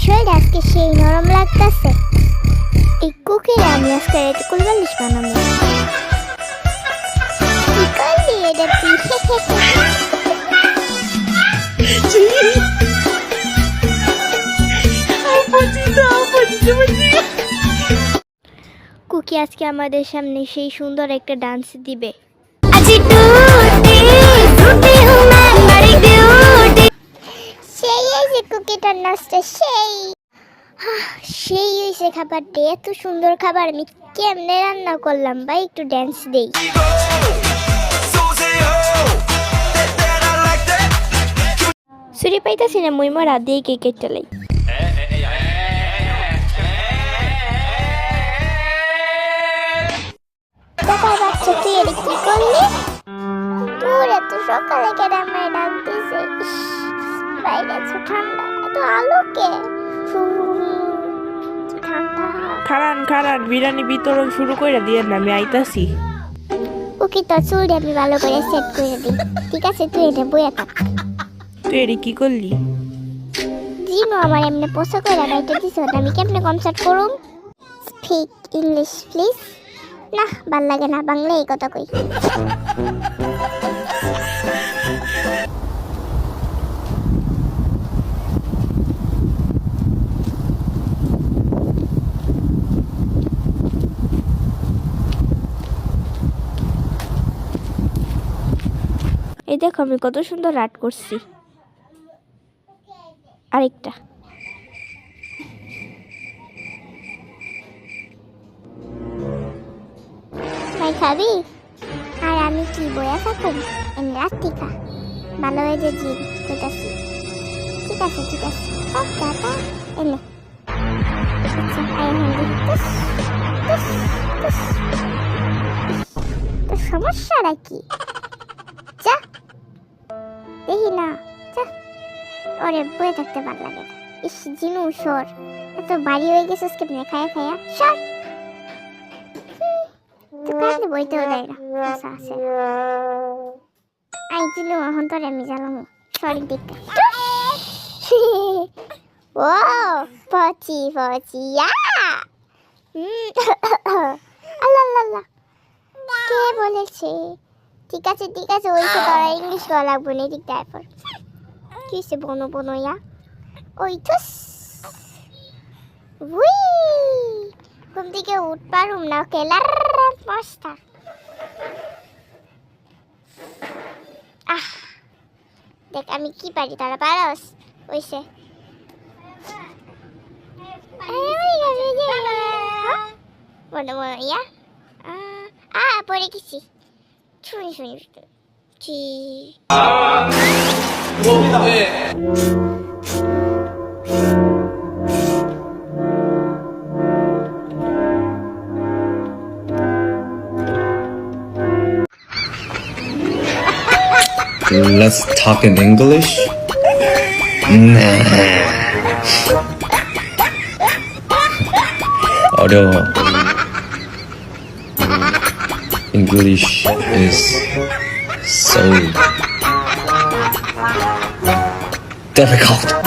শরীরটা আজকে সেই নরম লাগতেছে। এই কুকির আমি আজকে একটু কুলবালিশ বানাবো। কি করলি এটা তুই? কুকি আজকে আমাদের সামনে সেই সুন্দর একটা ডান্স দিবে। সেই হয়েছে কুকিটার নাচটা, সেই হয়েছে খাবারটা। এত সুন্দর খাবার আমি কেমনে রান্না করলাম ভাই, একটু ড্যান্স দেই। সুরি পাইতাছি না, মই মরা দিয়ে কেকের চালাই। বাচ্চা তুই এটা কি করলি? তোর এত সকালে কেন আমায় ডাক দিছে? বাইরে এত ঠান্ডা, এত আলোকে খারান বিরিয়ানি বিতরণ শুরু করে দিয়ে না, আমি আইতাছি। ওকে তোর চুলটা আমি ভালো করে সেট করে দিই। ঠিক আছে, তুই এটা বইয়া থাক। তুই এটি কি করলি? জিনো আমার এমনি পোষা করে রাইতে দিছে, আমি কেমনে কনসার্ট করুম? Speak English please. না ভাল লাগে না, বাংলা এই কথা কই। এই দেখো আমি কত সুন্দর আর্ট করছি। আরেকটা ভাই খাবি? আর আমি কি বইয়া থাকুম? এমনি রাত্রিকা ভালো হয়ে যে জিন কইতাছি। ঠিক আছে টাটা এনে। আচ্ছা আই হ্যান্ডি তো সমস্যাটা কি? যা দেখি না, যা। ওরে বয়ে থাকতে ভালো লাগে না। ইস জিনু সর, এত বাড়ি হয়ে গেছিস কেমনে খায়া সর। কাঁদলে বইতেও দেয় না, আশা আছে। আই জিনু এখন তোরে আমি জ্বালামু। সরি দেখ। ও পচি ইয়া। আল্লাহ কে বলেছে? ঠিক আছে ওই তো তোরা ইংলিশ বলা লাগবে না, ঠিক তারপর কি সে বনো ইয়া। ওই তো উই ঘুম থেকে উঠ পারুম না, কেলার মস্তা। দেখ আমি কি পারি, তারা পারস ওইসে। বনো ইয়া পড়ে গেছি। শুনি Let's talk in English? Nah. 어려워. English is so difficult.